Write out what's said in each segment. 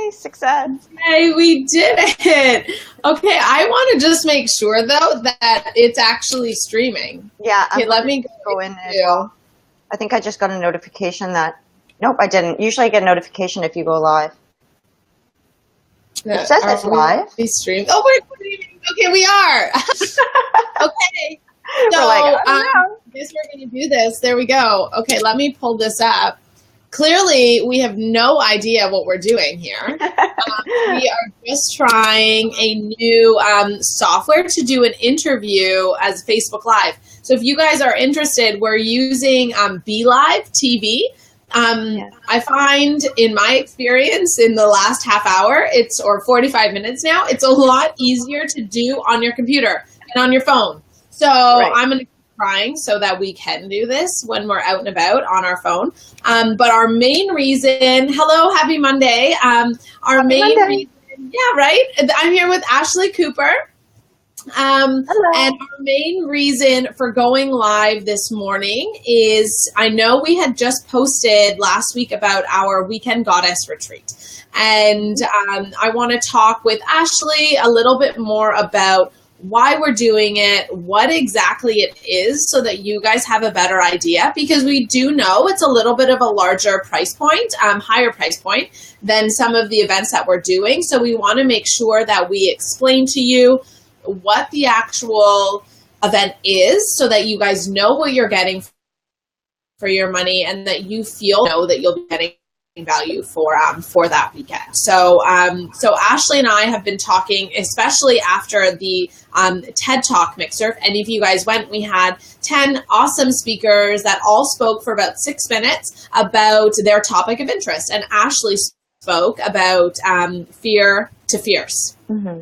Yay, success. Hey, we did it. Okay, I want to just make sure, though, that it's actually streaming. Yeah, okay, let me go in as well. I think I just got a notification that, nope, I didn't. Usually I get a notification if you go live. It says it's live. We stream. Oh, okay, we are. Okay. So, I guess we're going to do this. There we go. Okay, let me pull this up. Clearly, we have no idea what we're doing here. We are just trying a new software to do an interview as Facebook Live. So if you guys are interested, we're using BeLive TV. I find in my experience in the last half hour, or 45 minutes now, it's a lot easier to do on your computer and on your phone. So I'm going to keep trying so that we can do this when we're out and about on our phone. But our main reason, hello, happy Monday. Our main reason, yeah, right? I'm here with Ashley Cooper. Hello. And our main reason for going live this morning is I know we had just posted last week about our Weekend Goddess Retreat. And I want to talk with Ashley a little bit more about why we're doing it, what exactly it is, so that you guys have a better idea, because we do know it's a little bit of a larger price point, higher price point than some of the events that we're doing. So we want to make sure that we explain to you what the actual event is so that you guys know what you're getting for your money and that you know that you'll be getting value for that weekend. So Ashley and I have been talking, especially after the TED Talk mixer. If any of you guys went, we had 10 awesome speakers that all spoke for about 6 minutes about their topic of interest. And Ashley spoke about fear to fierce. Mm-hmm.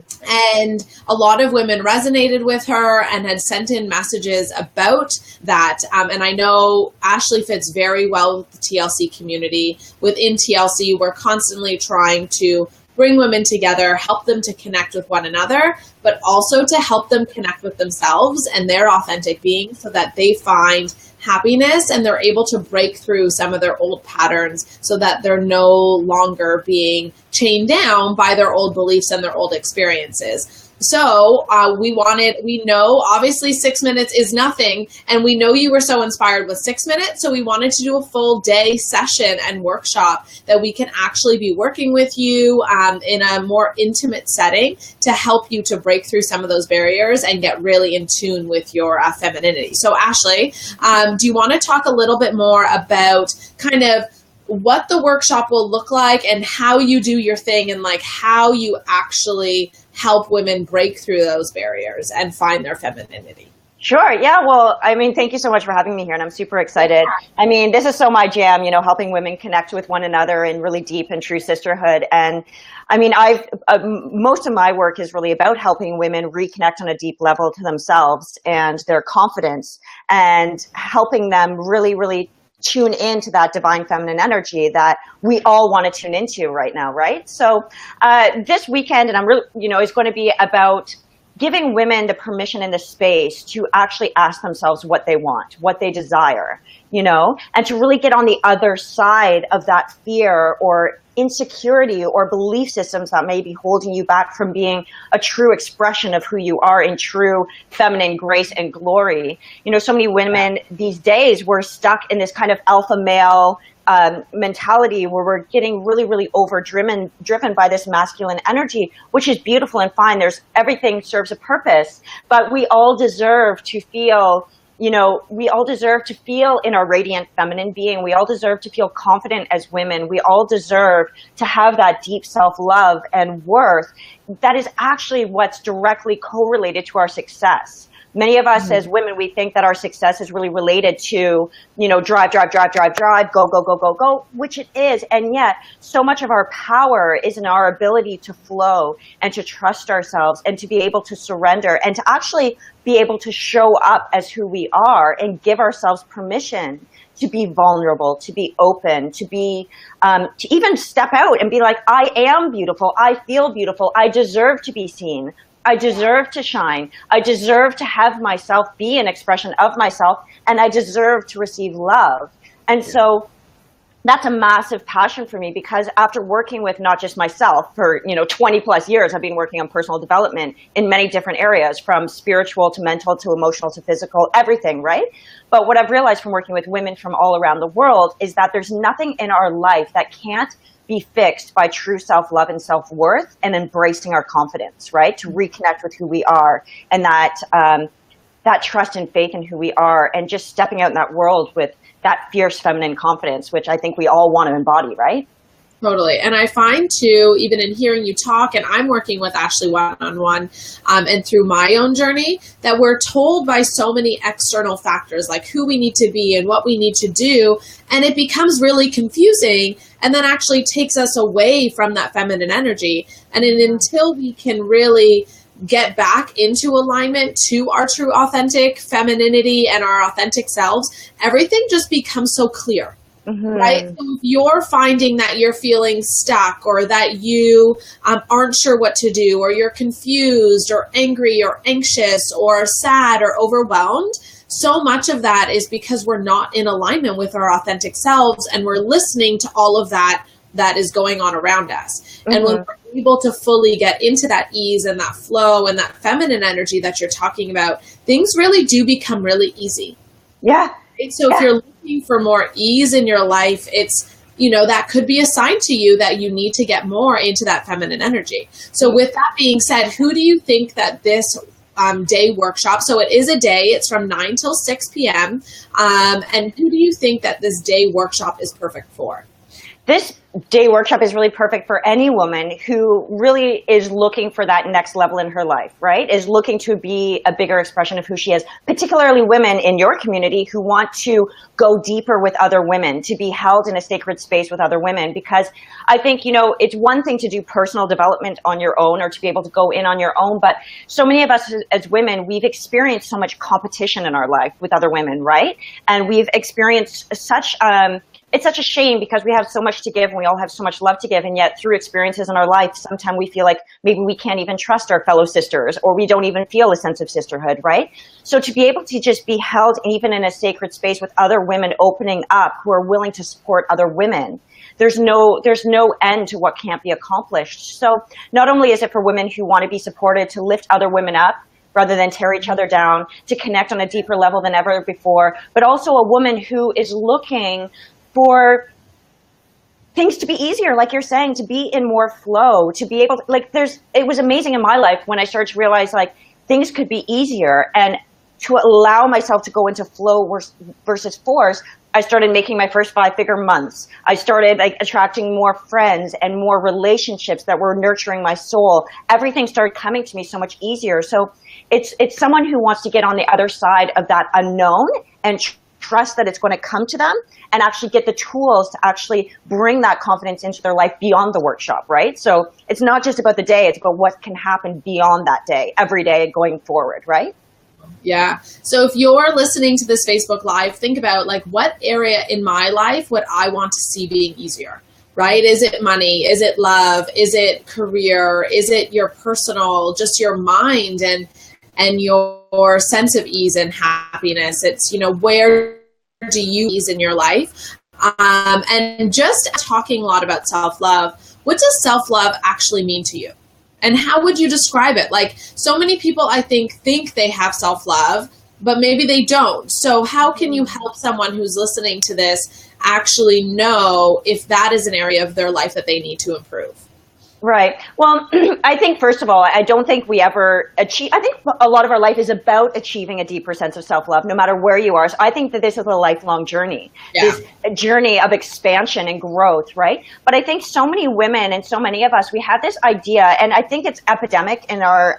And a lot of women resonated with her and had sent in messages about that. And I know Ashley fits very well with the TLC community. Within TLC, we're constantly trying to bring women together, help them to connect with one another, but also to help them connect with themselves and their authentic being so that they find happiness and they're able to break through some of their old patterns so that they're no longer being chained down by their old beliefs and their old experiences. So we know obviously 6 minutes is nothing, and we know you were so inspired with 6 minutes, so we wanted to do a full day session and workshop that we can actually be working with you in a more intimate setting to help you to break through some of those barriers and get really in tune with your femininity. So Ashley, do you want to talk a little bit more about kind of what the workshop will look like and how you do your thing and like how you actually help women break through those barriers and find their femininity? Sure. Yeah. Well, I mean, thank you so much for having me here, and I'm super excited. I mean, this is so my jam, helping women connect with one another in really deep and true sisterhood. And I mean, most of my work is really about helping women reconnect on a deep level to themselves and their confidence, and helping them really, really tune into that divine feminine energy that we all want to tune into right now, right? So this weekend, and I'm really, is going to be about giving women the permission and the space to actually ask themselves what they want, what they desire, and to really get on the other side of that fear or insecurity or belief systems that may be holding you back from being a true expression of who you are in true feminine grace and glory. So many women these days, we're stuck in this kind of alpha male mentality where we're getting really, really driven by this masculine energy, which is beautiful and fine. Everything serves a purpose, but we all deserve to feel we all deserve to feel in our radiant feminine being. We all deserve to feel confident as women. We all deserve to have that deep self-love and worth that is actually what's directly correlated to our success. Many of us as women, we think that our success is really related to, drive, go, which it is. And yet so much of our power is in our ability to flow and to trust ourselves and to be able to surrender and to actually be able to show up as who we are and give ourselves permission to be vulnerable, to be open, to even step out and be like, I am beautiful. I feel beautiful. I deserve to be seen. I deserve to shine. I deserve to have myself be an expression of myself, and I deserve to receive love. And so that's a massive passion for me, because after working with not just myself for 20 plus years, I've been working on personal development in many different areas, from spiritual to mental to emotional to physical, everything, right? But what I've realized from working with women from all around the world is that there's nothing in our life that can't be fixed by true self-love and self-worth and embracing our confidence, right? To reconnect with who we are, and that trust and faith in who we are, and just stepping out in that world with that fierce feminine confidence, which I think we all want to embody, right? Totally. And I find too, even in hearing you talk, and I'm working with Ashley one-on-one and through my own journey, that we're told by so many external factors, like who we need to be and what we need to do. And it becomes really confusing, and then actually takes us away from that feminine energy. And until we can really get back into alignment to our true authentic femininity and our authentic selves, everything just becomes so clear. Right? So if you're finding that you're feeling stuck, or that you aren't sure what to do, or you're confused or angry or anxious or sad or overwhelmed, so much of that is because we're not in alignment with our authentic selves, and we're listening to all of that is going on around us. And when we're able to fully get into that ease and that flow and that feminine energy that you're talking about, things really do become really easy. Yeah. So if you're looking for more ease in your life, it's, that could be a sign to you that you need to get more into that feminine energy. So with that being said, who do you think that this day workshop, so it is a day, it's from 9 till 6 p.m. And who do you think that this day workshop is perfect for? This day workshop is really perfect for any woman who really is looking for that next level in her life, right? Is looking to be a bigger expression of who she is, particularly women in your community who want to go deeper with other women, to be held in a sacred space with other women. Because I think, it's one thing to do personal development on your own, or to be able to go in on your own, but so many of us as women, we've experienced so much competition in our life with other women, right? And we've experienced it's such a shame, because we have so much to give and we all have so much love to give. And yet through experiences in our life, sometimes we feel like maybe we can't even trust our fellow sisters, or we don't even feel a sense of sisterhood, right? So to be able to just be held even in a sacred space with other women opening up, who are willing to support other women, there's no end to what can't be accomplished. So not only is it for women who want to be supported, to lift other women up rather than tear each other down, to connect on a deeper level than ever before, but also a woman who is looking for things to be easier, like you're saying, to be in more flow, to be able to, it was amazing in my life when I started to realize things could be easier, and to allow myself to go into flow versus force. I started making my first 5-figure months. I started attracting more friends and more relationships that were nurturing my soul. Everything started coming to me so much easier. So it's someone who wants to get on the other side of that unknown and trust that it's going to come to them, and actually get the tools to actually bring that confidence into their life beyond the workshop, right? So it's not just about the day, it's about what can happen beyond that day, every day going forward, right? Yeah. So if you're listening to this Facebook Live, think about what area in my life would I want to see being easier, right? Is it money? Is it love? Is it career? Is it your personal, just your mind and your sense of ease and happiness? It's, where do you ease in your life? And just talking a lot about self-love, what does self-love actually mean to you? And how would you describe it? So many people, I think they have self-love, but maybe they don't. So how can you help someone who's listening to this actually know if that is an area of their life that they need to improve? Right. Well, I think, first of all, I don't think we ever achieve. I think a lot of our life is about achieving a deeper sense of self-love, no matter where you are. So I think that this is a lifelong journey, this journey of expansion and growth, right? But I think so many women and so many of us, we have this idea, and I think it's epidemic in our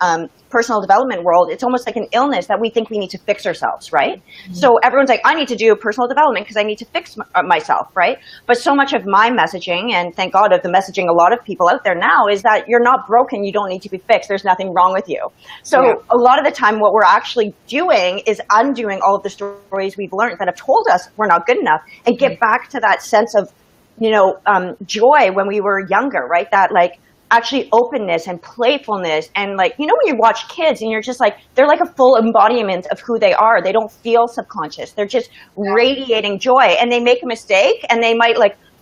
personal development world. It's almost like an illness that we think we need to fix ourselves, right? Mm-hmm. So everyone's like, I need to do personal development because I need to fix myself, right? But so much of my messaging, and thank God of the messaging a lot of people out there now, is that you're not broken, you don't need to be fixed, there's nothing wrong with you. So a lot of the time what we're actually doing is undoing all of the stories we've learned that have told us we're not good enough, and get back to that sense of, joy when we were younger, right? That actually openness and playfulness, and when you watch kids and you're just they're like a full embodiment of who they are. They don't feel subconscious. They're just radiating joy, and they make a mistake and they might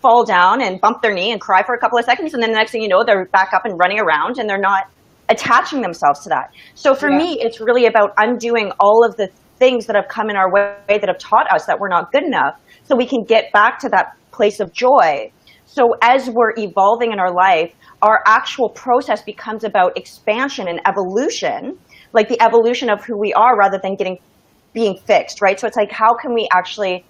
fall down and bump their knee and cry for a couple of seconds. And then the next thing you know, they're back up and running around and they're not attaching themselves to that. So for me, it's really about undoing all of the things that have come in our way that have taught us that we're not good enough, so we can get back to that place of joy. So as we're evolving in our life, our actual process becomes about expansion and evolution, like the evolution of who we are rather than being fixed, right? So it's like, how can we actually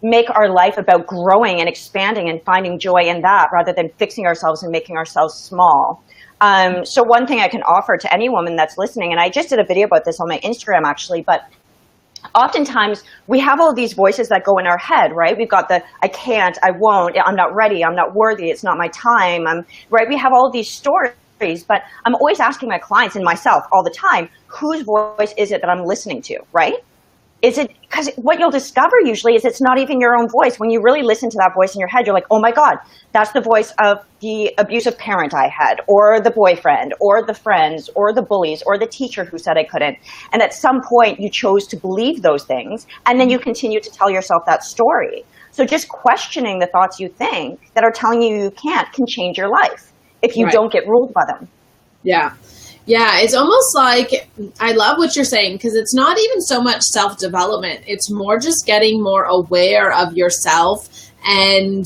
make our life about growing and expanding and finding joy in that rather than fixing ourselves and making ourselves small? So one thing I can offer to any woman that's listening, and I just did a video about this on my Instagram actually, but oftentimes we have all these voices that go in our head, right? We've got the, I can't, I won't, I'm not ready, I'm not worthy, it's not my time, right? We have all these stories, but I'm always asking my clients and myself all the time, whose voice is it that I'm listening to, right? Is it, because what you'll discover usually is it's not even your own voice. When you really listen to that voice in your head, you're like, oh my God, that's the voice of the abusive parent I had, or the boyfriend, or the friends, or the bullies, or the teacher who said I couldn't. And at some point you chose to believe those things, and then you continue to tell yourself that story. So just questioning the thoughts you think that are telling you can't can change your life if you don't get ruled by them. Yeah. Yeah, it's almost like, I love what you're saying, because it's not even so much self-development. It's more just getting more aware of yourself and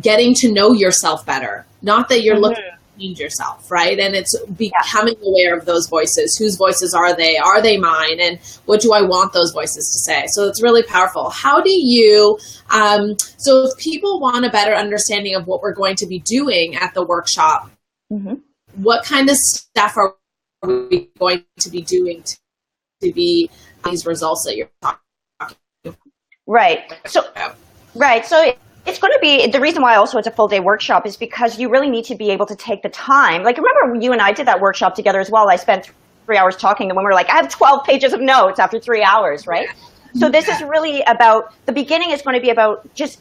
getting to know yourself better. Not that you're looking to change yourself, right? And it's becoming aware of those voices. Whose voices are they? Are they mine? And what do I want those voices to say? So it's really powerful. How do you, so if people want a better understanding of what we're going to be doing at the workshop, what kind of stuff are we going to be doing to be these results that you're talking about? Right. So it's going to be, the reason why also it's a full day workshop is because you really need to be able to take the time. Like, remember you and I did that workshop together as well. I spent 3 hours talking, and when we were like, I have 12 pages of notes after 3 hours, right? So this is really about, the beginning is going to be about just,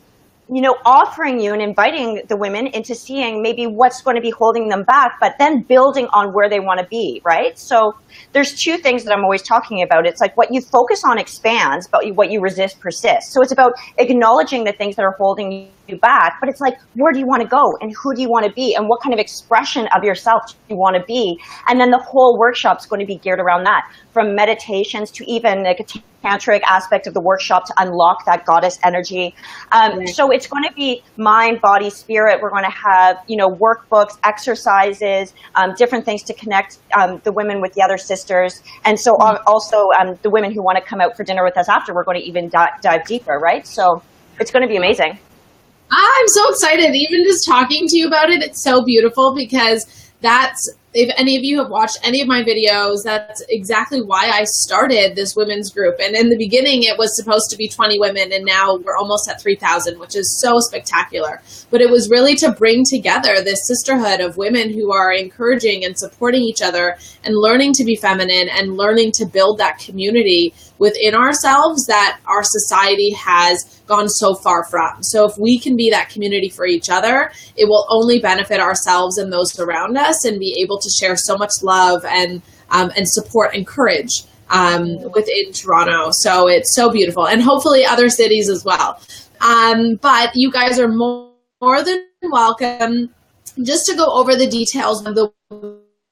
you know, offering you and inviting the women into seeing maybe what's going to be holding them back, but then building on where they want to be, right? So there's two things that I'm always talking about. It's like what you focus on expands, but what you resist persists. So it's about acknowledging the things that are holding you back, but it's like, where do you want to go and who do you want to be and what kind of expression of yourself do you want to be? And then the whole workshop's going to be geared around that, from meditations to even like a tantric aspect of the workshop to unlock that goddess energy. So it's going to be mind, body, spirit. We're going to have, you know, workbooks, exercises, different things to connect the women with the other sisters. And so also the women who want to come out for dinner with us after, we're going to even dive deeper, right? So it's going to be amazing. I'm so excited. Even just talking to you about it, it's so beautiful, because that's, if any of you have watched any of my videos, that's exactly why I started this women's group. And in the beginning, it was supposed to be 20 women, and now we're almost at 3,000, which is so spectacular. But it was really to bring together this sisterhood of women who are encouraging and supporting each other and learning to be feminine and learning to build that community within ourselves that our society has gone so far from. So if we can be that community for each other, it will only benefit ourselves and those around us, and be able to share so much love and support and courage within Toronto. So it's so beautiful, and hopefully other cities as well. But you guys are more than welcome. Just to go over the details of the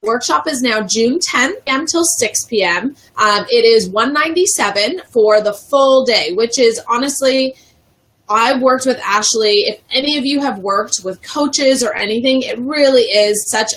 workshop, is now June 10th p.m. till 6 p.m. It is $197 for the full day, which is honestly, I've worked with Ashley. If any of you have worked with coaches or anything, it really is such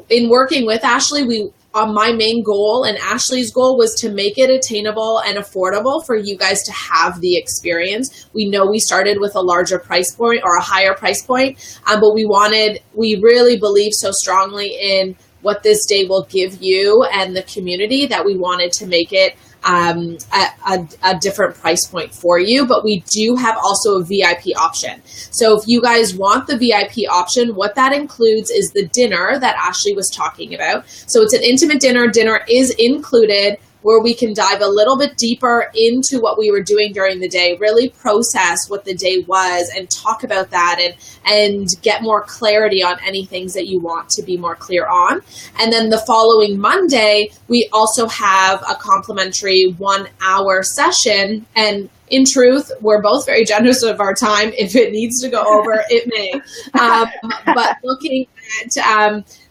in working with Ashley, my main goal and Ashley's goal was to make it attainable and affordable for you guys to have the experience. We know we started with a larger price point or a higher price point, but we really believe so strongly in what this day will give you and the community that we wanted to make it a different price point for you. But we do have also a VIP option. So if you guys want the VIP option, what that includes is the dinner that Ashley was talking about. So it's an intimate dinner. Dinner is included where we can dive a little bit deeper into what we were doing during the day, really process what the day was and talk about that and get more clarity on any things that you want to be more clear on. And then the following Monday, we also have a complimentary 1-hour session. And in truth, we're both very generous of our time. If it needs to go over, it may. But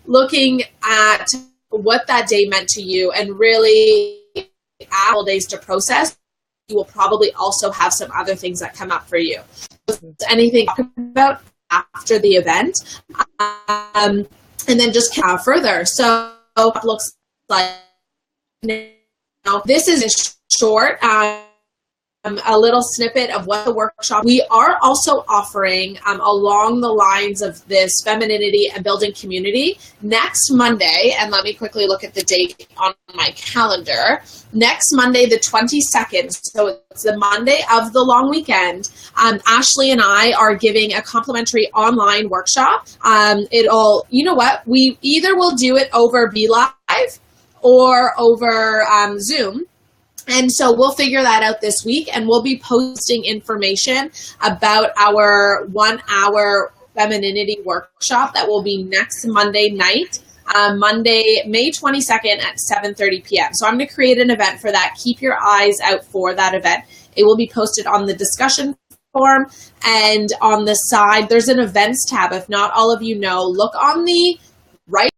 looking at what that day meant to you and really couple days to process, you will probably also have some other things that come up for you. Anything to talk about after the event, and then just further. So it looks like now this is a short. A little snippet of what the workshop. We are also offering along the lines of this femininity and building community next Monday. And let me quickly look at the date on my calendar. Next Monday, the 22nd. So it's the Monday of the long weekend. Ashley and I are giving a complimentary online workshop. You know what? We either will do it over Be Live or over Zoom. And so we'll figure that out this week, and we'll be posting information about our 1-hour femininity workshop that will be next Monday night, Monday, May 22nd at 7:30 p.m. So I'm going to create an event for that. Keep your eyes out for that event. It will be posted on the discussion forum, and on the side, there's an events tab. If not all of you know, look on the right